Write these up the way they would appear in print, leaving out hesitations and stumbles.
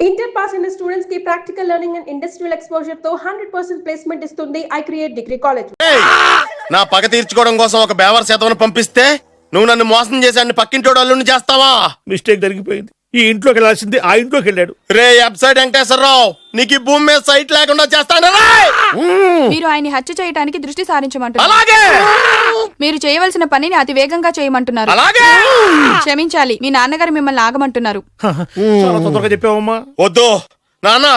Inter pass అయిన students కి practical learning and industrial exposure తో 100% ప్లేస్మెంట్ ఇస్తుంది ఐ క్రియేట్ డిగ్రీ కాలేజ్. నా పగ తీర్చుకోవడం కోసం ఒక బేవర్ శాతం పంపిస్తే నువ్వు నన్ను మోసం చేసి పక్కింటోడు అల్లుని చేస్తావా? మిస్టేక్ జరిగిపోయింది. ఈ ఇంట్లోకి వెళ్ళాల్సింది ఆ ఇంట్లోకి వెళ్ళాడు. రే వెబ్సైట్ వెంకటేశ్వరరావు, నీకు ఈ భూమి మీద సైట్ లేకుండా చేస్తాను. మీరు ఆయన్ని హత్య చేయడానికి దృష్టి సారించమంటున్నారు. అలాగే మీరు చేయవలసిన పనిని అతి వేగంగా చేయమంటున్నారు. అలాగే క్షమించాలి, మీ నాన్నగారు మిమ్మల్ని ఆగమంటున్నారు. చాలా తొందరగా చెప్పావమ్మా. వద్దు నాన్న,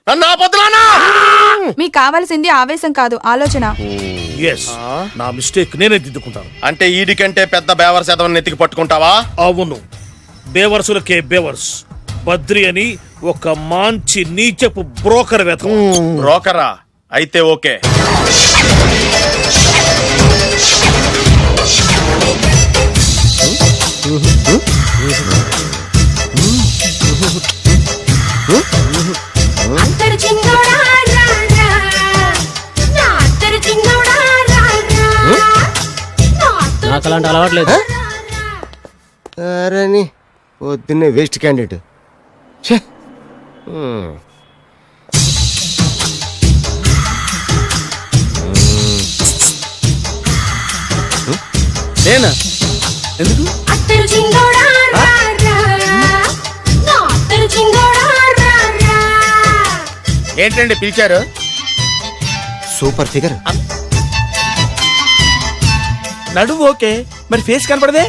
నన్ను ఆపొద్దు నాన్న. మీకు కావాల్సింది ఆవేశం కాదు, ఆలోచన. నా మిస్టేక్ నేనే దిద్దుకుంటాను. అంటే ఈడికంటే పెద్ద బేవర్ శాతం నెత్తికి పట్టుకుంటావా? అవును, బేవర్సులకే బేవర్స్. బద్రి అని ఒక మంచి నీచపు బ్రోకర్ వేతం. బ్రోకరా? అయితే ఓకే. నాకు అలాంటి అలవాట్లేదు. అరే పొద్దున్నే వేస్ట్ క్యాండిడేట్. నేనా? ఎందుకు? ఏంటండి పిలిచారు? Super figure. నడువు ఓకే, మరి ఫేస్ కనపడదే.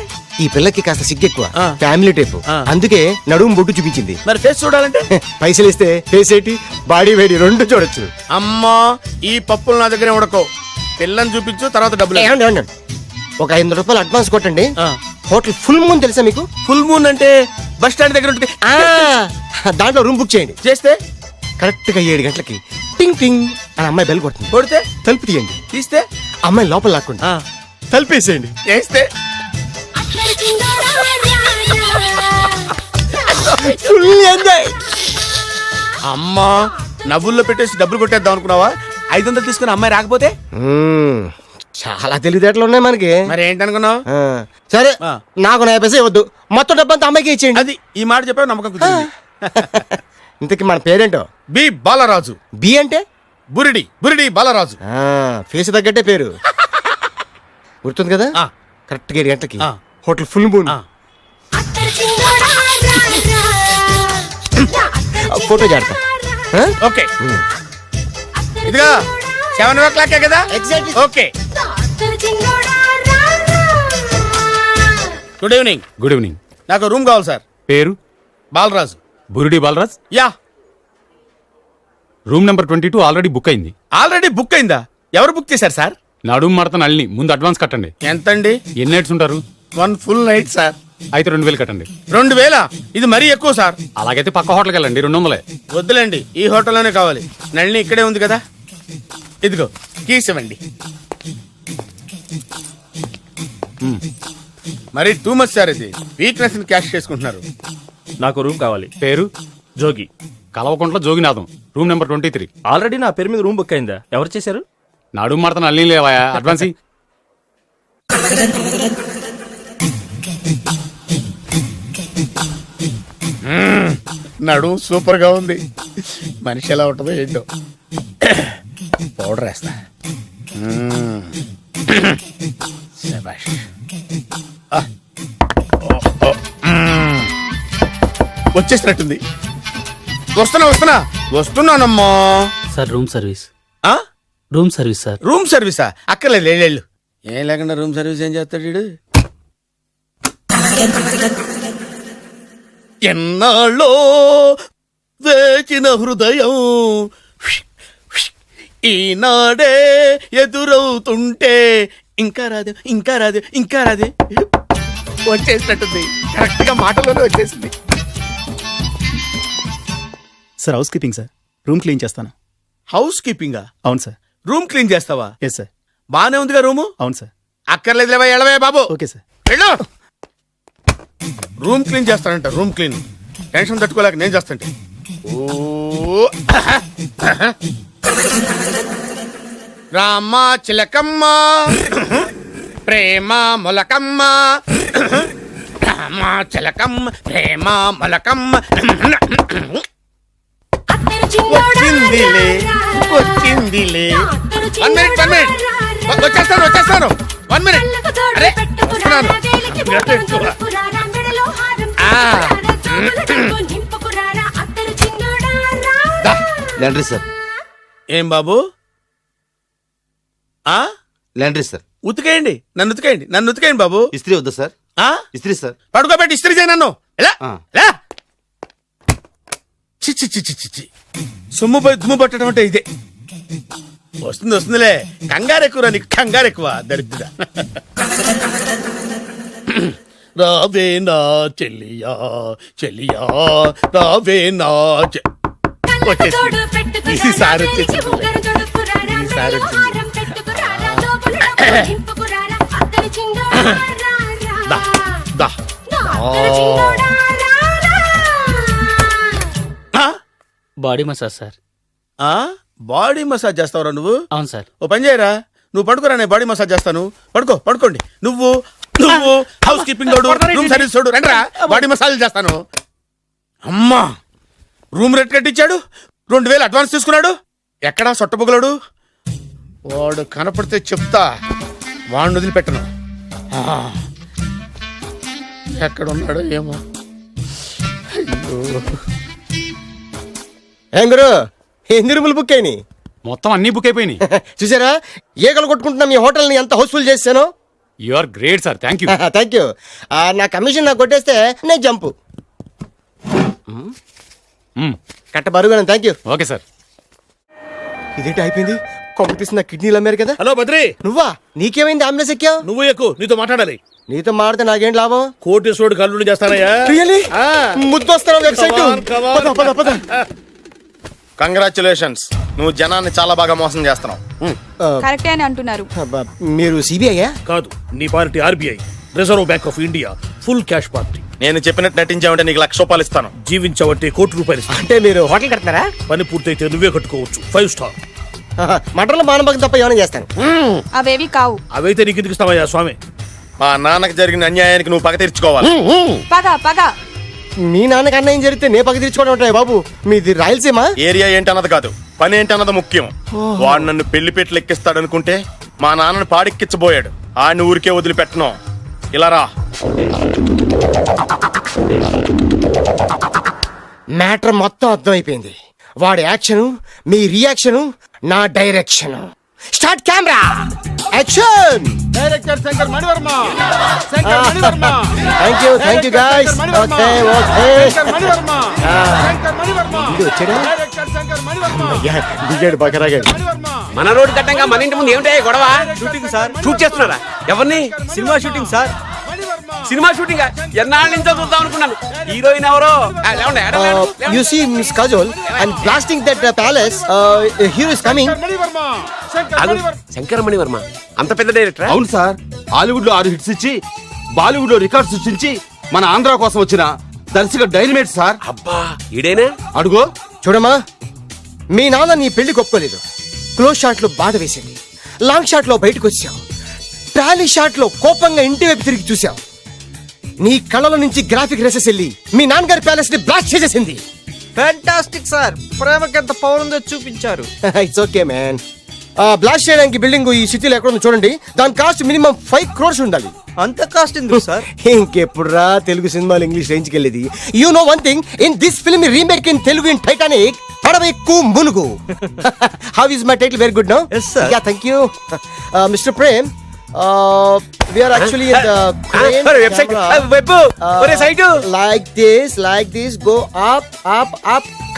ఈ పిల్లకి కాస్త సిగ్గెక్కువ, ఆ. Family type. ఆ. అందుకే నడుము బొట్టు చూపించింది. మరి ఫేస్ చూడాలంటే పైసలు ఇస్తే ఫేస్ ఏంటి, బాడీ వేడి రెండు చూడొచ్చు. అమ్మా, ఈ పప్పులు నా దగ్గరే ఉడకో. పిల్లని చూపించు, తర్వాత డబ్బులు. ఏమండి, ఏమండి, ఒక 500 రూపాయలు అడ్వాన్స్ కొట్టండి. ఆ. హోటల్ ఫుల్ మూన్ తెలుసా మీకు? ఫుల్ మూన్ అంటే బస్ స్టాండ్ దగ్గర ఉంటుంది. దాంట్లో రూమ్ బుక్ చేయండి. చేస్తే కరెక్ట్ గా 7 గంటలకి టింగ్ టింగ్ అని అమ్మాయి బెల్ కొడుతుంది. కొడితే తలుపు తీయండి. తీస్తే అమ్మాయి లోపల లాక్కోండి. తలుపేసేయండి. చేస్తే ఫుల్ ఎంజాయ్. అమ్మా, నవ్వుల్లో పెట్టేసి డబ్బులు కొట్టేద్దాం అనుకున్నావా? 500 తీసుకుని అమ్మాయి రాకపోతే చాలా తెలివితేటలు ఉన్నాయి మనకి. మరి ఏంటనుకున్నావు? ఆ, సరే, ఆ. నాకు 90 పైసలు వద్దు, మొత్తం డబ్బంతా అమ్మాయికి ఇచ్చేయండి. అది ఈ మాట చెప్పావు, నమ్మకం కుదిరింది. ఇంతకి మన పేరేంటో? బి బాలరాజు. బి అంటే బురిడి బురిడి బాలరాజు. ఫేస్ తగ్గట్టే పేరు. గుర్తుంది కదా? ఆ. కరెక్ట్ గా 7 గంటలకి ఆ. Hotel full moon. ఆ. ఫోటో జాడతా. ఓకే, ఇదిగా 7 o'clock కదా? Exactly. Okay. Good evening. Good evening. నాకు రూమ్ కావాలి సార్. పేరు? Balaraju. Burudi Balaraj. Yeah. Room number 22 already book అయింది. ఆల్రెడీ బుక్ అయిందా? ఎవరు బుక్ చేశారు సార్? నడుము మడత నల్ని. ముందు అడ్వాన్స్ కట్టండి. ఎంతండి? ఎన్ని నైట్స్ ఉంటారు? 1 full night సార్. అయితే 2000 కట్టండి. 2000? ఇది మరీ ఎక్కువ సార్. అలాగైతే పక్క హోటల్కి వెళ్ళండి, 200. వద్దులేండి, ఈ హోటల్లోనే కావాలి. నళిని ఇక్కడే ఉంది కదా, ఇదిగో కీస్ ఇవ్వండి. మరి టూ మచ్ సార్, ఇది వీక్నెస్ ని క్యాష్ చేసుకుంటున్నారు. నాకు రూమ్ కావాలి. పేరు? Jogi. Kalvakuntla Joginatham. Room number 23. Already నా పేరు మీద రూమ్ బుక్ అయిందా? ఎవరు చేశారు? నడుము మడత నల్ని లేవా? అడ్వాన్స్ ఇయ్యి. నడు సూపర్ గా ఉంది. మనిషి ఎలా ఉంటుందో ఏంటో. పౌడర్ వేస్తా. శభాష్. వచ్చేసినట్టుంది. వస్తున్నానమ్మా. Sir room service. ఆ? Room service sir. రూమ్ సర్వీసా? అక్కర్లేదు, లేళ్ళు. ఏం లేకుండా రూమ్ సర్వీస్ ఏం చేస్తాడు వీడు? ఎన్నాళ్ళో వేచిన హృదయం ఈనాడే ఎదురవుతుంటే ఇంకా రాదే, ఇంకా రాదే, ఇంకా రాదే. వచ్చేసినట్టుంది. కరెక్ట్ గా మాటలోనే వచ్చేసింది. Sir house keeping sir. Room clean చేస్తాను. హౌస్ కీపింగా? అవును సార్. రూమ్ క్లీన్ చేస్తావా? Yes sir. బానే ఉందిగా రూము? అవును సార్. అక్కర్లేదు, లేవా, ఎడవే బాబు. Okay sir. వెళ్ళు. రూమ్ క్లీన్ చేస్తానంట. Room clean. టెన్షన్ తట్టుకోలేక నేను చేస్తాంటే. ఓ రామ చిలకమ్మ ప్రేమ మొలకమ్మ, రామ చిలకమ్మ ప్రేమ మొలకమ్మ. వచ్చిందిలే వచ్చిందిలే. 1 minute, 1 minute. వచ్చేస్తాను 1 minute. అరే వస్తున్నాను. లాండ్రీ సార్, ఏం బాబు ఆ లాండ్రీ సార్. ఉతికేయండి, నన్ను ఉతికేయండి బాబు. ఇస్త్రీ వద్దా సార్? ఆ ఇస్త్రీ సార్. పడుకోబెట్టి ఇస్త్రీ చేయి నన్ను. ఎలా ఆ. ఎలా చి చి చి చి చి చి. సొమ్ము పోయి దుమ్ము పట్టడం అంటే ఇదే. వస్తుందిలే, కంగారు ఎక్కువ, నీకు కంగారు ఎక్కువ దరిద్ర. రావే నా చెల్లియా చెల్లియా రావే నా ఈసారి body massage sir. Body massage చేస్తావురా నువ్వు? అవును సార్. ఓ పని చేయరా, నువ్వు పడుకోరా, నేను బాడీ మసాజ్ చేస్తాను. పడుకోండి. నువ్వు హౌస్ కీపింగ్ తోడు, రూమ్ సర్వీస్ తోడు, రండిరా బాడీ మసాజ్ చేస్తాను. అమ్మా, రూమ్ రేట్ కట్టించాడు, 2000 అడ్వాన్స్ తీసుకున్నాడు. ఎక్కడా సొట్టబొగలాడు? వాడు కనపడితే చెప్తా, వాడిని వదిలిపెట్టను. ఎక్కడున్నాడో ఏమో. అయ్యో, ఏం గురు, ఎన్ని రూములు బుక్ అయినాయి? మొత్తం అన్ని బుక్ అయిపోయినాయి. చూసారా ఏగలు కొట్టుకుంటున్నా మీ హోటల్ని ఎంత హౌస్ఫుల్ చేశాను. You are great sir, thank you. Thank you. నా కమిషన్ నాకు కొట్టేస్తే నేను జంపు కట్ట బరుగాను. Thank you. Okay sir. ఇదేంటి అయిపోయింది? కాంపిటీషన్ నా కిడ్నీలు అమ్మారు కదా. హలో బద్రి, నువ్వా? నీకేమైంది? అంబులెన్స్ ఎక్కావు? నువ్వు ఎక్కువ, నీతో మాట్లాడాలి. నీతో మాడితే నాకేంటి లాభం? కోటేశ్వరుడు కల్లుడు చేస్తానయ్యా. రియల్లీ? ముద్దు వస్తాను website. Come on, come on. Congratulations, నువ్వు జనాన్ని చాలా బాగా మోసం చేస్తున్నావు. కరెక్టే అని అంటున్నారు. మీరు సిబిఐయా? కాదు, నీ party RBI, reserve bank of India, full cash party. నేను చెప్పినట్టు నటించావంటే నీకు ₹1,00,000 ఇస్తాను. జీవించవంటే ₹1,00,00,000 ఇస్తాను. అంటే మీరు హోటల్ కడతారా? పని పూర్తయితే నువ్వే కట్టుకోవచ్చు, 5 స్టార్. మటన్లో మానభాగం తప్ప ఏమైనా చేస్తాను. అవేవి కావు. అవైతే నీకు ఎందుకు ఇస్తావయ్యా స్వామి? మా నాన్నకి జరిగిన అన్యాయానికి నువ్వు పగ తీర్చుకోవాలి. పగ మీ నాన్నకి అన్యాయం జరిగితే నే పక్క తీర్చుకోవడం ఉంటాయి బాబు. మీది రాయలసీమ. ఏరియా ఏంటన్నది కాదు, పని ఏంటన్నది ముఖ్యం. వాడు నన్ను పెళ్లి పెట్లు ఎక్కిస్తాడు అనుకుంటే మా నాన్నని పాడెక్కించబోయాడు. ఆడిని ఊరికే వదిలిపెట్టను. ఇలా రా. మ్యాటర్ మొత్తం అర్థమైపోయింది. వాడి యాక్షన్, మీ రియాక్షన్, నా direction. Start camera, action. Director Shankar Mani Varma. Thank you guys. Okay దిగాడు బకరాగాడు. మన రోడ్డు కట్టంగా మన ఇంటి ముందు ఏమిటాయి గొడవ? Shooting sir. షూట్ చేస్తున్నారా? ఎవరిని? Cinema shooting sir. Cinema shooting ఎన్నాళ్ళ నుంచో చూద్దాం అనుకున్నాను. హీరోయిన్ ఎవరో? You see Miss Kajol, I'm blasting that palace. Hero is coming. Shankar Mani Varma అంత పెద్ద డైరెక్టర్? అవును సార్, హాలీవుడ్ లో 6 హిట్స్ ఇచ్చి బాలీవుడ్ లో రికార్డ్ సృష్టించి మన ఆంధ్ర కోసం వచ్చిన దర్శక డైనమేట్ సార్. అబ్బా, ఈడేనా? అడుగో. చూడమ్మా, మీ నాన్న నీ పెళ్లి ఒప్పుకోలేదు. క్లోజ్ షాట్ లో బాధ వేసింది, లాంగ్ షాట్ లో బయటకు వచ్చావు, ట్రాలీ షాట్ లో కోపంగా ఇంటి వైపు తిరిగి చూసావు. నీ కళ్ళలో నుంచి గ్రాఫిక్ రెసెస్ వెళ్ళి మీ నాన్నగారి ప్యాలెస్ ని బ్లాస్ట్ చేసేసింది. ఫ్యాంటాస్టిక్ సార్, ప్రేమకి ఎంత పవర్ ఉందో చూపించారు. It's okay man. బ్లాస్ట్ చేయడానికి బిల్డింగ్ ఈ సిటీలో ఎక్కడ ఉందో చూడండి. దాని కాస్ట్ మినిమం 5 crores ఉండాలి. అంత కాస్ట్ ఎందుకు సార్? ఇంకెప్పుడు రా తెలుగు సినిమాలు ఇంగ్లీష్ రేంజ్కి వెళ్ళేది. You know one thing, in this film remake in Telugu in Titanic, పడవెక్కు మునుగు. How is my title? Very good no. Yes, sir. Yeah, thank you. Mister Prem, we are actually in the crane website camera. Web ఒరే site like this, go up,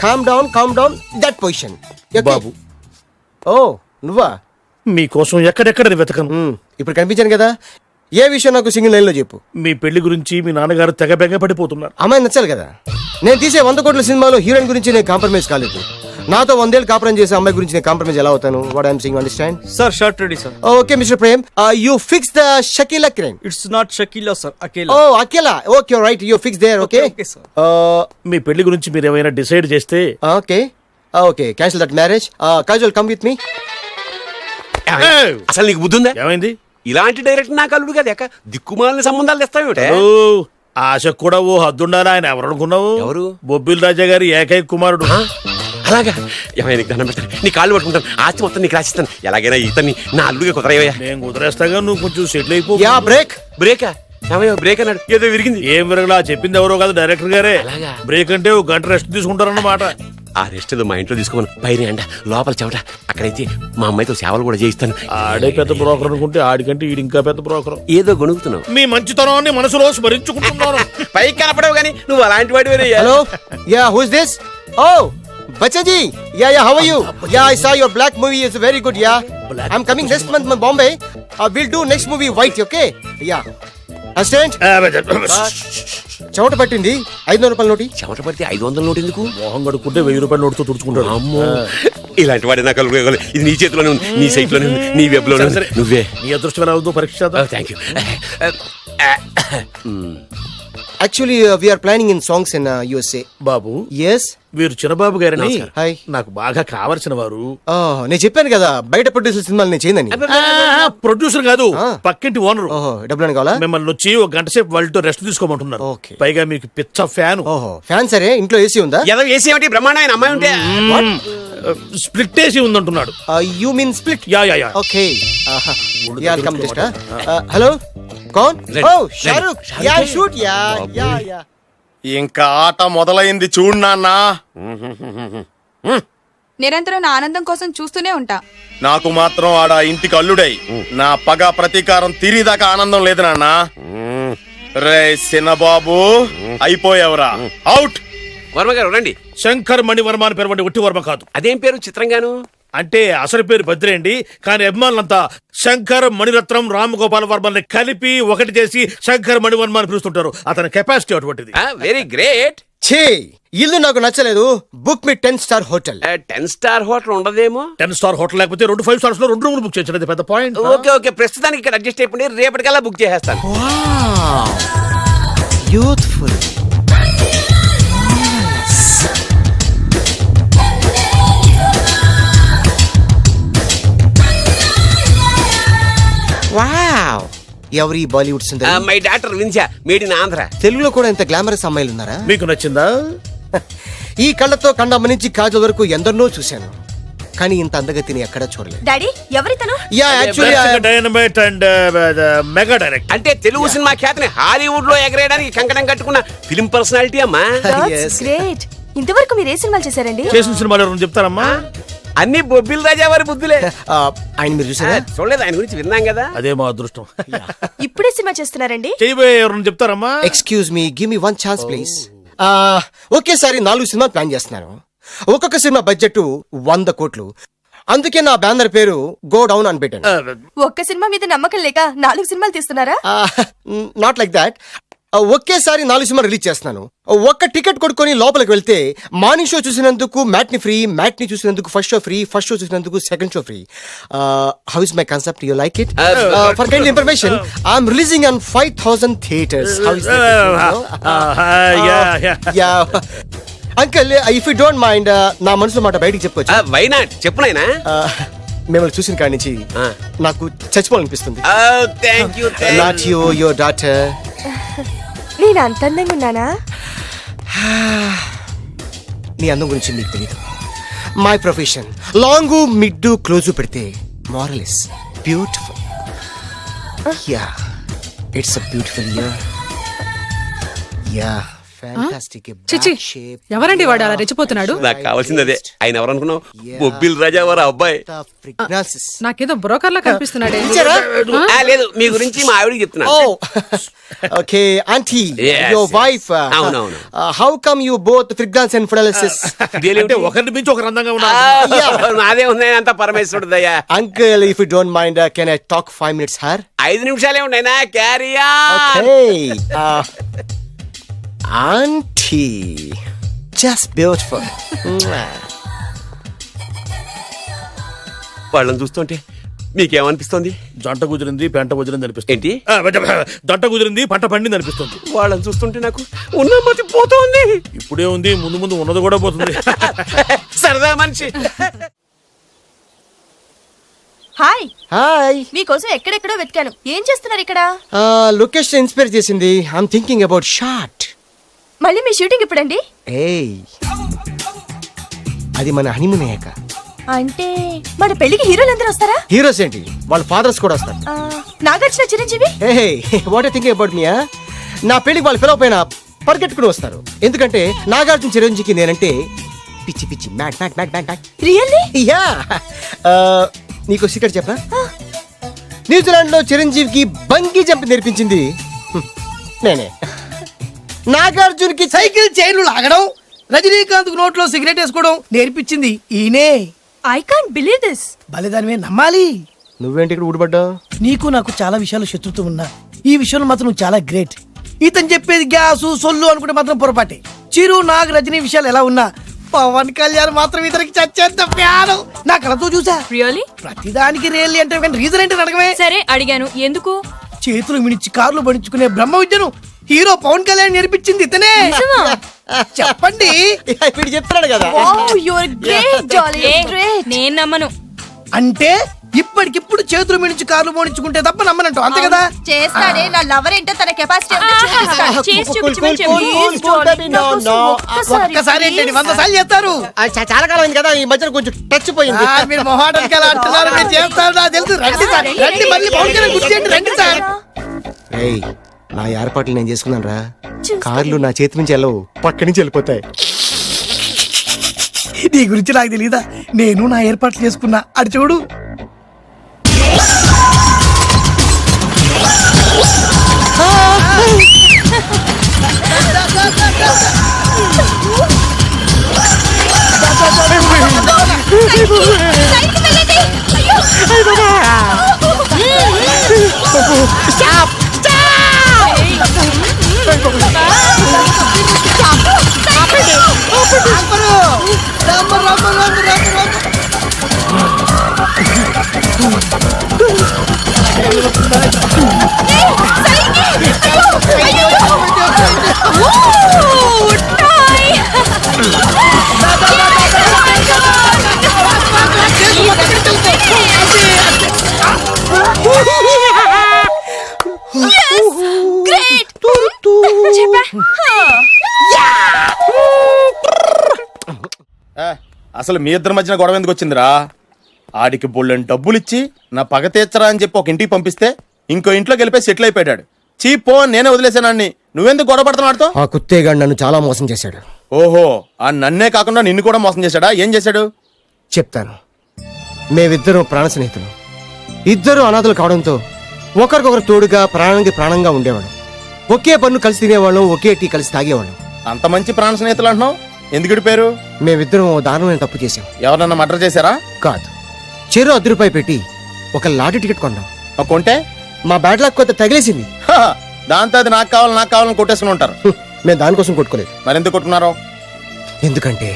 calm down, that position. Okay? బాబు, Oh, నువ్వా? మీకోసం ఎక్కడెక్కడ వెతకను. ఇప్పుడు కనిపించాను కదా. ఏ విషయం నాకు single line లో చెప్పు. మీ పెళ్లి గురించి మీ నాన్నగారు తెగ బెంగ పడిపోతున్నారు. అమ్మాయి నచ్చాలి కదా. నేను తీసే 100 కోట్ల సినిమాలో హీరోయిన్ గురించి నేను కాంప్రమైజ్ కాలేదు. నాతో 100 ఏళ్ళు కాపురం చేసే అమ్మాయి గురించి నేను కాంప్రమైజ్ ఎలా అవుతాను? What I'm saying, understand? Sir shirt ready sir. Okay mister Prem, you fix the Shakeela crime. It's not Shakeela sir, Akela. Oh Akela, okay right, you fix there. Okay Okay, sir. మీ పెళ్లి గురించి మీరు ఏమైనా డిసైడ్ చేస్తే okay cancel that marriage. Kajal, come with me. అసలు నీకు బుద్ధి ఉందా? ఏమైంది? ఇలాంటి డైరెక్టర్ నాకు అల్లుడు కదా, ఎక్క దిక్కుమాలిన సంబంధాలు తెస్తావేమిటే? ఓ, ఆశకు కూడా ఓ హద్దుండాలి. ఆయన ఎవరు అనుకున్నావు? ఎవరు? బొబ్బిల్ రాజా గారి ఏకైక కుమారుడు. అలాగా ఏమైనా నీకు దండం పెడతాను, నీ కాళ్ళు పట్టుకుంటాను, ఆస్తి మొత్తం నీకు రాసిస్తాను. ఎలాగైనా ఇతన్ని నా అల్లుడిగా కుదరయ్యా. నేను కుదిరేస్తాగా, నువ్వు కొంచెం సెటిల్ అయిపో. Yeah break. బ్రేకా? ఏమయ్యో బ్రేక్ అన్నాడు, ఏదో విరిగింది. ఏం విరగలా, చెప్పింది ఎవరో కాదు, డైరెక్టర్ గారే. అలాగా? బ్రేక్ అంటే ఒక గంట రెస్ట్ తీసుకుంటారన్నమాట. ఆ రెస్ట్ ఏదో మా ఇంట్లో తీసుకోమను. పైన అంట, లోపల చెమట. అక్కడైతే మా అమ్మాయితో సేవలు కూడా చేయిస్తాను. ఆడే పెద్ద బ్రోకర్ అనుకుంటే ఆడికంటే ఈడు ఇంకా పెద్ద బ్రోకర్. ఏదో గొణుగుతున్నావు. మీ మంచితనాన్ని మనసులో స్మరించుకుంటున్నాను. పైకి కనపడవు కానీ నువ్వు అలాంటి వాడి. Hello, ya who is this? Oh బచ్చా జీ, ya how are you? Ya I saw your black movie is very good. Ya I am coming next month Bombay. Will do next movie white. Okay ya assistant. చెమట పట్టింది, 500 రూపాయల నోటి. చెమట పడితే 500 note ఎందుకు? మోహం కడుక్కుంటే 1000 రూపాయల నోటుతో తుడుచుకుంటాడు. అమ్మో, ఇలాంటి వాడి నాకు ఇది నీ చేతిలోనే ఉంది, నీ సైట్ లోనే ఉంది, నీ వెబ్ లోనే ఉంది. నువ్వే. నీ అదృష్టం ఎలా ఉందో పరీక్ష. Thank you. Actually we are planning in songs in USA. బాబు, yes. వీరు చిన్నబాబు గారని హాయ్. నాకు బాగా కావలసిన వారు. నేను చెప్పాను కదా బయట ప్రొడ్యూసర్ సినిమాలు నేను చేయదని. ప్రొడ్యూసర్ కాదు, పక్కింటి ఓనరు. ఓహో, డబ్బులు కావాలా? మిమ్మల్ని వచ్చి ఒక గంట సేపు వాళ్ళతో రెస్ట్ తీసుకోమంటున్నారు. Okay. పైగా మీకు పిచ్చ ఫ్యాన్. ఓహో, ఫ్యాన్ సరే. ఇంట్లో ఏసీ ఉందా? ఏదో ఏసీ ఏమిటి, బ్రహ్మాండమైన అమ్మాయి ఉంటే. స్ప్లిట్ వేసి ఉందంటున్నాడు. You mean split? Yeah yeah yeah. Okay, yeah come just. Hello, కౌన్? Oh Shahrukh. Yeah shoot. Yeah yeah yeah. ఇంకా ఆట మొదలైంది చూడు నాన్న. నిరంతరం నా ఆనందం కోసం చూస్తూనే ఉంటా. నాకు మాత్రం ఆడ ఇంటికి అల్లుడై నా పగ ప్రతీకారం తీరిదాకా ఆనందం లేదు నాన్న. రే సినబాబు, అయిపోయావురా, అవుట్. వర్మ గారు రండి. శంకర్ మణివర్మ అని పేరు, ఒట్టి వర్మ కాదు. అదేం పేరు చిత్రంగాను? అంటే అసలు పేరు బద్రి అండి, కానీ అభిమానులంతా శంకర్ మణిరత్నం రామగోపాల్ వర్మని కలిపి ఒకటి చేసి శంకర్ మణివర్మ అని పిలుస్తుంటారు. అతని కెపాసిటీ అటువంటిది. Very great. ఛీ, ఇల్లు నాకు నచ్చలేదు. బుక్ మీ 10 స్టార్ హోటల్. 10 స్టార్ హోటల్ ఉండదేమో. 10 స్టార్ హోటల్ లేకపోతే 2 5 స్టార్స్ లో 2 రూములు బుక్ చేయించడం పెద్ద పాయింట్. ఓకే ఓకే, ప్రస్తుతానికి ఇక్కడ అడ్జస్ట్ అయిపోయి రేపటికల్లా బుక్ చేసేస్తాను. యూత్ఫుల్. వావ్, ఎవరి బాలీవుడ్ సుందరి? మై డాక్టర్ విన్సా, మేడ్ ఇన్ ఆంధ్ర. తెలుగులో కూడా ఇంత గ్లామరస్ అమ్మాయిలు ఉన్నారా? మీకు నచ్చిందా? ఈ కళ్ళతో కండమ్మ నుంచి కాజల్ వరకు ఎందరినో చూశాను, కానీ ఇంత అందగతిని ఎక్కడా చూడలేదు. డాడీ ఎవరితను? Yeah actually dynamite and mega direct. అంటే తెలుగు సినిమా ఖ్యాతిని హాలీవుడ్ లో ఎగరేయడానికి కంకణం కట్టుకున్న ఫిలిం పర్సనాలిటీ అమ్మా. గ్రేట్. ఇంతవరకు మీరు ఏ సినిమాలు చేశారండి? చేసిన సినిమాలు ఎవరు చెప్తారమ్మా? అన్ని బొబ్బిల్ రాజా వారి బుద్ధులే. ఆయన మీరు చూసారా? చూడలేదు, ఆయన గురించి విన్నాం కదా. అదే మా అదృష్టం. ఇప్పుడే సినిమా చేస్తున్నారండి? చేయబోయే ఎవరు చెప్తారమ్మా? Excuse me, give me 1 chance please. ఒకేసారి 4 సినిమాలు ప్లాన్ చేస్తున్నాను. ఒక్కొక్క సినిమా బడ్జెట్ 100 కోట్లు. అందుకే నా బ్యానర్ పేరు గో డౌన్ అని పెట్టాను. ఒక్క సినిమా మీద నమ్మకం లేక 4 సినిమాలు తీస్తున్నారా? Not like that. ఒకేసారి 4 సినిమా రిలీజ్ చేస్తున్నాను. ఒక్క టికెట్ కొనుక్కొని లోపలికి వెళ్తే మార్నింగ్ షో చూసినందుకు మ్యాట్ని ఫ్రీ, మ్యాట్ని చూసినందుకు first show free, first show చూసినందుకు second show free. How is my concept? You like it? For kind information, I'm releasing on 5000 theatres. How is uncle, if you don't mind, నా మనసులో మాట బయటికి చెప్పుకోవచ్చు? Why not, చెప్పు నాయనా. మిమ్మల్ని చూసిన కాడి నుంచి నాకు చచ్చిపోవాలనిపిస్తుంది. Thank you. Not you, your daughter. నేను అంత అందంగా ఉన్నానా? నీ అందం గురించి నీకు తెలియదు. My profession long mid close పెడితే moral is beautiful. Yeah, it's a beautiful year. Yeah, fantastic. చిచి, ఎవరండి వాడు అలా రెచ్చిపోతున్నాడు? నాకు కావాల్సింది అదే. ఆయన ఎవరు అనుకున్నావు? బొబ్బిల్ రాజా వారు అబ్బాయి. నాకేదో బ్రోకర్ లా కనిపిస్తున్నాడే. లేదు, మీ గురించి మా ఆవిడకి చెప్తున్నా. Okay aunty, Yes, your yes. Wife. అవునవును. How come you both fragrance and fidelities? అంటే ఒకరిని మించి ఒకరు అందంగా ఉన్నారు. నాదే ఉన్నాయి అంత పరమేశ్వరుడు దయ్యా. Uncle, if you don't mind, can I talk 5 minutes her? 5 నిమిషాలే ఉన్నాయినా, carry on. Okay. Aunty, just beautiful. వాళ్ళని చూస్తుంటే మీకేమనిపిస్తుంది? జంట కుదిరింది, పెంట కుదిరింది అనిపిస్తుంది. ఏంటి? జంట కుదిరింది, పంట పండింది అనిపిస్తుంది. వాళ్ళని చూస్తుంటే నాకు ఉన్న మతి పోతుంది. ఇప్పుడే ఉంది, ముందు ముందు ఉన్నది కూడా పోతుంది. సరదా మనిషి. హాయ్. హాయ్. మీకోసం ఎక్కడెక్కడో వెతికాను. ఏం చేస్తున్నారు ఇక్కడ? లొకేషన్ ఇన్స్పైర్ చేసింది. I'm thinking about short. మళ్ళీ మీ షూటింగ్ ఎప్పుడండి? ఏయ్, అది మన హనీమూన్ అయ్యాక. అంటే మన పెళ్లికి హీరోలు అందరూ వస్తారా? హీరోస్ ఏంటి, వాళ్ళ ఫాదర్స్ కూడా వస్తారు. Nagarjuna, Chiranjeevi. Hey what you thinking about me? నా పెళ్లికి వాళ్ళు పిలవపోయినా పరిగెట్టుకుని వస్తారు. ఎందుకంటే నాగార్జున చిరంజీవికి నేనంటే పిచ్చి పిచ్చి mad mad mad mad mad. Really? Yeah. నీకు సీక్రెట్ చెప్పా? న్యూజిలాండ్ లో చిరంజీవికి బంగీ జంప్ నేర్పించింది నేనే. నాగార్జున్కి సైకిల్ చైన్లు లాగడం, రజనీకాంత్ నోట్లో సిగరెట్ వేసుకోవడం నేర్పించింది ఈయనే. I can't believe this. బలిదానమే నమ్మాలి. నువ్వేంటి ఇక్కడ ఊడిపడ్డావు? నీకు నాకు చాలా విషయాలు శత్రుత్వం ఉన్నా ఈ విషయంలో మాత్రం నువ్వు చాలా గ్రేట్. ఇతను చెప్పేది గ్యాసు సొల్లు అనుకుంటే మాత్రం పొరపాటే. చిరు, నాగ్, రజనీ విషయాలు ఎలా ఉన్నా పవన్ కళ్యాణ్ మాత్రం ఇతనికి చచ్చేంత ప్యాను. నా కళతో చూసా. రియల్లీ? ప్రతిదానికి రియల్లీ అంటే రీజన్ ఏంటి అడగమే. సరే అడిగాను, ఎందుకు? చేతులు మిడిచి కార్లు పడించుకునే బ్రహ్మ విద్యను హీరో పవన్ కళ్యాణ్ నేర్పించింది ఇతనే. చెప్పండి. వీడు చెప్తున్నాడు కదా. నేను నమ్మను. అంటే ఇప్పటికిప్పుడు చేతులు మిడిచి కార్లు పోనించుకుంటే తప్ప నమ్మనంటూ అంతే కదా. చేస్తాడే, నా లవర్ ఏంటో తన కెపాసిటీ ఒక్కసారి ఏంటండి 100 సార్లు చేస్తారు. చాలా కాలం అయింది కదా, ఈ మధ్యన కొంచెం టచ్ పోయింది. మీరు మొహాటానికి ఎలా అంటున్నారు? మీరు చేస్తారు నాకు తెలుసు. రండి సార్, రండి. మళ్ళీ పవన్ కళ్యాణ్ గుర్తు రండి సార్. ఏయ్, నా ఏర్పాట్లు నేను చేసుకున్నాను రా. కార్లు నా చేతి నుంచి వెళ్ళవు, పక్క నుంచి వెళ్ళిపోతాయి. నీ గురించి నాకు తెలీదా? నేను నా ఏర్పాట్లు చేసుకున్నా. అటు చూడు. అసలు మీ ఇద్దరి మధ్యన గొడవ ఎందుకు వచ్చిందిరా? ఆడికి బొళ్ళని డబ్బులు ఇచ్చి నా పగ తీర్చరా అని చెప్పి ఒక ఇంటికి పంపిస్తే ఇంకో ఇంట్లోకి వెళ్ళిపోయి సెటిల్ అయిపోయాడు. చీపో నేనే వదిలేసానాన్ని. నువ్వెందుకు గొడవ పడుతున్నాడుతో? ఆ కుత్తేగాడు నన్ను చాలా మోసం చేశాడు. ఓహో, ఆ నన్నే కాకుండా నిన్ను కూడా మోసం చేశాడా? ఏం చేశాడు చెప్తాను. మేమిద్దరం ప్రాణ స్నేహితులు. ఇద్దరు అనాథలు కావడంతో ఒకరికొకరు తోడుగా ప్రాణానికి ప్రాణంగా ఉండేవాళ్ళం. ఒకే పన్ను కలిసి తినేవాళ్ళం, ఒకే టీ కలిసి తాగేవాళ్ళం. అంత మంచి ప్రాణ స్నేహితులు అంటున్నావు, ఎందుకు పేరు? మేమిద్దరం ఓ దారుణమైన తప్పు చేశాం. ఎవరన్నా మర్డర్ చేశారా? కాదు, చెరో ₹10 పెట్టి ఒక లాటరీ టికెట్ కొన్నాం. కొంటే మా బ్యాడ్ లక్ కొంత తగిలేసింది. దాంతో అది నాకు కావాలని కొట్టేసుకుని ఉంటారు. మేము దానికోసం కొట్టుకోలేదు. మరెందుకు కొట్టుకున్నారో? ఎందుకంటే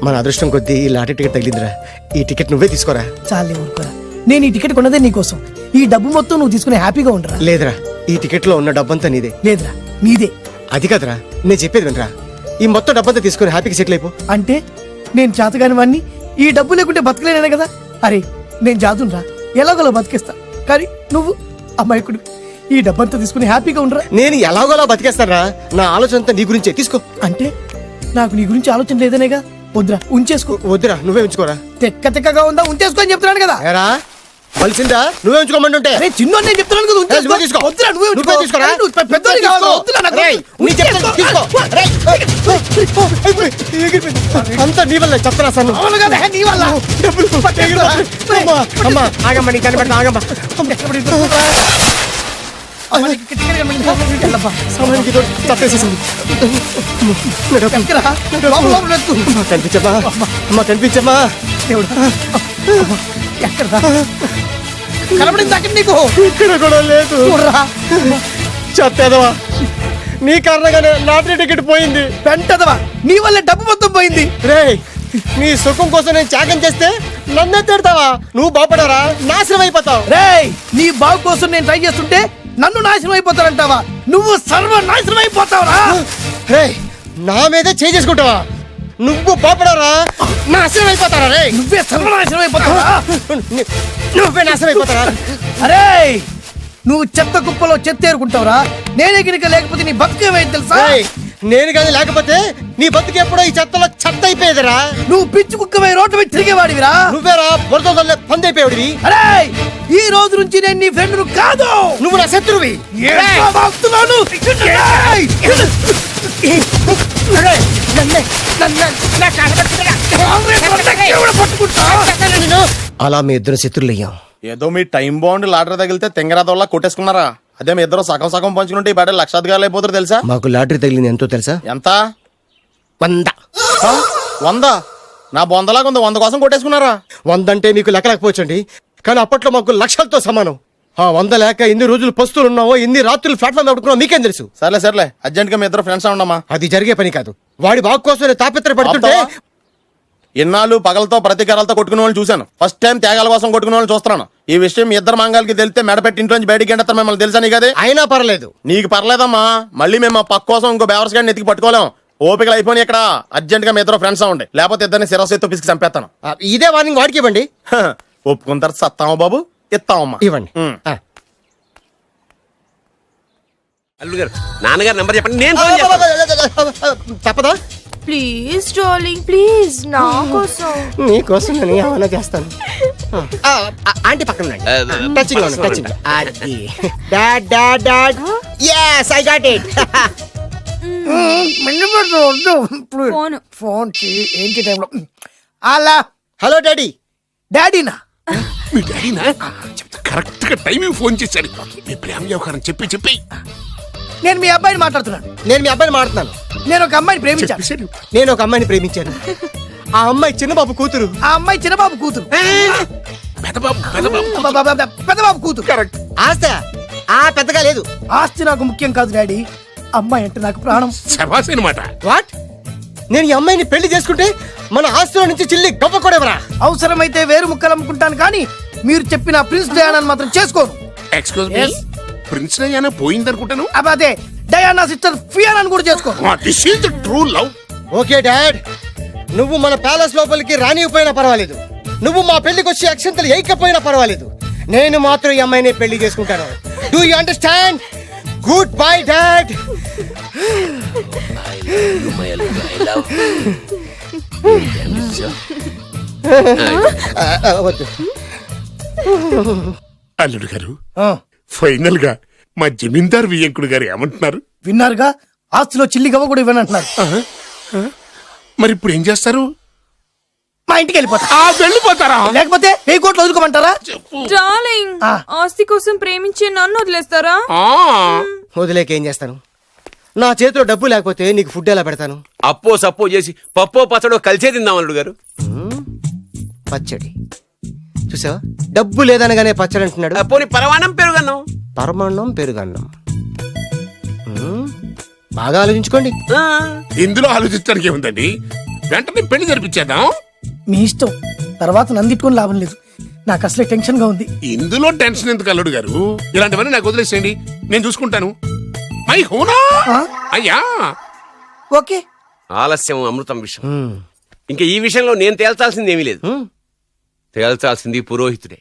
మన అదృష్టం కొద్దీ ఈ లాటరీ టికెట్ తగిలిందిరా. ఈ టికెట్ నువ్వే తీసుకోరా. చాలే ఊరుకోరా. నేను ఈ టికెట్ కొన్నదే నీకోసం. ఈ డబ్బు మొత్తం నువ్వు తీసుకుని హ్యాపీగా ఉండరా. లేదురా, ఈ టికెట్ లో ఉన్న డబ్బంతా నీదే. లేదురా, నీదే. అది కాదురా, నేను చెప్పేది వినరా. ఈ మొత్తం డబ్బంతా తీసుకుని హ్యాపీగా సెటిల్ అయిపో. అంటే నేను చేతగాని వాడిని, ఈ డబ్బు లేకుంటే బతకలేనే కదా. అరే నేను జాతునరా, ఎలాగోలా బతికేస్తా. కానీ నువ్వు అమాయకుడు. ఈ డబ్బంతా తీసుకుని హ్యాపీగా ఉండరా. నేను ఎలాగోలా బతికేస్తారా. నా ఆలోచన అంతా నీ గురించే. తీసుకో. అంటే నాకు నీ గురించి ఆలోచన లేదనేగా. వద్దురా, ఉంచేసుకో. వద్దురా, నువ్వే ఉంచుకోరా. తెక్కగా ఉందా, ఉంచేసుకో అని చెప్తున్నాను కదా. ఏరా వలిసిందా? నువ్వే ఉంచుకోమంటుంటే. చిన్న నేను చెప్తున్నాను కదా, ఉంచేసుకో. తీసుకో. వద్దురా, నువ్వే తీసుకోరా. పెద్దోని కావాలి. వద్దురా నాకు. అంతా నీ వల్ల చెప్తారా సార్. అవును కదా, నీ వల్ల. అమ్మా ఆగమ్మా, నీ కనిపెడతా ఆగమ్మా. కనిపించమ్మా, అమ్మా కనిపించమ్మా. కనబడింది అక్కడ నీకు? ఇక్కడ కూడా లేదు. చెత్తదవా, నీ కారణంగానే లాటరీ టికెట్ పోయింది. పెంటదవా, నీ వల్ల డబ్బు మొత్తం పోయింది. రే, నీ సుఖం కోసం నేను త్యాగం చేస్తే నన్నే తిడతావా? నువ్వు బాగుపడరా, నాశనం అయిపోతావు. రే, నీ బాగు కోసం నేను ట్రై చేస్తుంటే నన్ను నాశనం అయిపోతానంటావా? నువ్వు సర్వనాశనం అయిపోతావురా. రే, నా మీదే చేసుకుంటావా? నువ్వు బాగుపడరా, నాశనం అయిపోతారా? రే, నువ్వే సర్వనాశనం అయిపోతావా? నువ్వే నాశనం అయిపోతారా? అరే, నువ్వు చెత్త కుప్పలో చెత్త ఏరుకుంటావురా. నేనే గినక లేకపోతే నీ బతుకేమైంది తెలుసా? నేను కానీ లేకపోతే నీ బతుకు ఎప్పుడో ఈ చెత్తలో చెత్త అయిపోయేదిరా. నువ్వు పిచ్చి కుక్కమై రోడ్డు మీద తిరిగేవాడివిరా. నువ్వేరా బురదలే పంది అయిపోయాడివి. అరే ఈ రోజు నుంచి నేను నీ ఫ్రెండ్ కాదు, నువ్వు నా శత్రువి. ఏంట్రా వాగుతున్నాను? ఏయ్! అలా మీ ఇద్దరు శత్రులయ్యాం. ఏదో మీ టైం బాండ్ లాటరీ తగిలితే తెంగరాదోళ్ళ కొట్టేసుకున్నారా? అదే మీ ఇద్దరు సగం సగం పంచుకుంటే ఈ బయట లక్షాధికారులు అయిపోతారు తెలుసా? మాకు లాటరీ తగిలింది ఎంతో తెలుసా? ఎంత? 100. 100? నా బొందలాగా ఉంది, 100 కోసం కొట్టేసుకున్నారా? 100 అంటే మీకు లెక్కలేకపోవచ్చండి, కానీ అప్పట్లో మాకు లక్షలతో సమానం. 100 లేక ఎన్ని రోజులు పస్తులు ఉన్నావో, ఎన్ని రాత్రులు ప్లాట్ఫామ్ పెట్టుకున్నావు మీకేం తెలుసు? సర్లే సర్లే, అర్జెంట్ గా మీ ఇద్దరు ఫ్రెండ్స్ ఉండమ్మా. అది జరిగే పని కాదు. వాడి బాగు కోసం తాపిత్ర పడుతుంటే ఇన్నాళ్ళు పగలతో ప్రతీకారాలతో కొట్టుకునే వాళ్ళు చూశాను, ఫస్ట్ టైం త్యాగాల కోసం కొట్టుకునే వాళ్ళు చూస్తున్నాను. ఈ విషయం మీ ఇద్దరు మంగాలకి తెలిస్తే మెడపెట్టి ఇంట్లోంచి బయటికి ఎండతారు మిమ్మల్ని, తెలుసా నీకు? అది అయినా పర్లేదు. నీకు పర్లేదమ్మా, మళ్ళీ మేము మా పక్క కోసం ఇంకో బేవర్స్ గాడిని ఎత్తికి పట్టుకోలేం. ఓపికలు అయిపోయి ఇక్కడ అర్జెంట్ గా మీ ఇద్దరు ఫ్రెండ్స్ ఉండే, లేకపోతే ఇద్దరిని శిరస్సు పిసికి చంపేస్తాను. ఇదే వార్నింగ్ వాడికి ఇవ్వండి. ఒప్పుకుంటారు సత్తామా బాబు? ఇస్తామమ్మా. ఇవ్వండి. అల్లుడు గారు, నాన్నగారు నెంబర్ చెప్పండి, నేను ఫోన్ చేస్తాను. తప్పదా? ప్లీజ్ డార్లింగ్ ప్లీజ్ నా కోసం. నీకోసం నేను ఏమైనా చేస్తాను. ఆంటీ పక్కన టచింగ్ లో టచింగ్. అది dad dad dad. yes I got it. Phone phone ఏంటి టైంలో? అలా హలో డాడీ. డాడీనా? మీ డాడీనా? కరెక్ట్ గా టైమింగ్ ఫోన్ చేశాడు. మీ ప్రేమ వ్యవహారం చెప్పి చెప్పి. నేను మీ అబ్బాయిని మాట్లాడుతున్నాను. నేను మీ అబ్బాయిని మాట్లాడుతున్నాను. నేను ఒక అమ్మాయిని ప్రేమించాను. నేను ఒక అమ్మాయిని ప్రేమించాను. ఆ అమ్మాయి చిన్నబాబు కూతురు. ఆ అమ్మాయి చిన్నబాబు కూతురు. పెద్దబాబు కూతురు. కరెక్ట్. ఆస్తి పెద్దగా లేదు. ఆస్తి నాకు ముఖ్యం కాదు డాడీ, అమ్మాయి అంటే నాకు ప్రాణం. శభాష్ అన్నమాట. వాట్? నేను ఈ అమ్మాయిని పెళ్లి చేసుకుంటే మన ఆస్తిలో నుంచి చిల్లి గొప్ప కూడా ఎవరా? అవసరమైతే వేరు ముక్కలు అమ్ముకుంటాను, కానీ మీరు చెప్పిన ప్రిన్స్ డయానాని మాత్రం చేసుకోను. ఎక్స్క్యూజ్ మీ, ప్రిన్స్ డయానా పోయిందనుకుంటాను. అదే డయానా సిస్టర్ ఫియానాని కూడా చేసుకోను. This is the true love. Okay dad, నువ్వు మన ప్యాలెస్ లోపలికి రానిపోయినా పర్వాలేదు, నువ్వు మా పెళ్లికి వచ్చి అక్షంతలు వేయకపోయినా పర్వాలేదు, నేను మాత్రం ఈ అమ్మాయిని పెళ్లి చేసుకుంటాను. Do you understand? Good bye dad. వద్దు. అల్లుడు గారు, ఫైనల్ గా మా జమీందార్ వియ్యంకుడు గారు ఏమంటున్నారు? విన్నారుగా, ఆస్తిలో చిల్లి గవ్వ కూడా ఇవ్వనంటున్నారు. మరి ఇప్పుడు ఏం చేస్తారు? మా ఇంటికి వెళ్ళిపోతా. వెళ్ళిపోతారా? లేకపోతే 1000 కోట్లు వదులుకోమంటారా? డార్లింగ్ ఆస్తి కోసం ప్రేమించి నన్ను వదిలేస్తారా? వదిలేక ఏం చేస్తాను? నా చేతిలో డబ్బు లేకపోతే నీకు ఫుడ్ ఎలా పెడతాను? అప్పో సప్పో చేసి పప్పో పచ్చడో కలిసే తిందాం అల్లుడు గారు. పచ్చడి చూసావా? డబ్బు లేదనగానే పచ్చడి అంటున్నాడు. పోనీ పరమాణం పెరుగన్నాం. పరమాన్నం పెరుగన్నం. బాగా ఆలోచించుకోండి. ఇందులో ఆలోచించడానికి ఏముందండి, వెంటనే పెళ్లి జరిపించేద్దాం. మీ ఇష్టం, తర్వాత నందిట్టుకుని లాభం లేదు. నాకు అసలే టెన్షన్ గా ఉంది. ఇందులో టెన్షన్ ఎందుకు అల్లుడు గారు? ఇలాంటివన్నీ నాకు వదిలేసేయండి, నేను చూసుకుంటాను. మై హోనా అయ్యా. ఓకే. ఆలస్యం అమృతం విషయం. ఇంకా ఈ విషయంలో నేను తేల్చాల్సింది ఏమీ లేదు. తేల్చాల్సింది పురోహితుడే.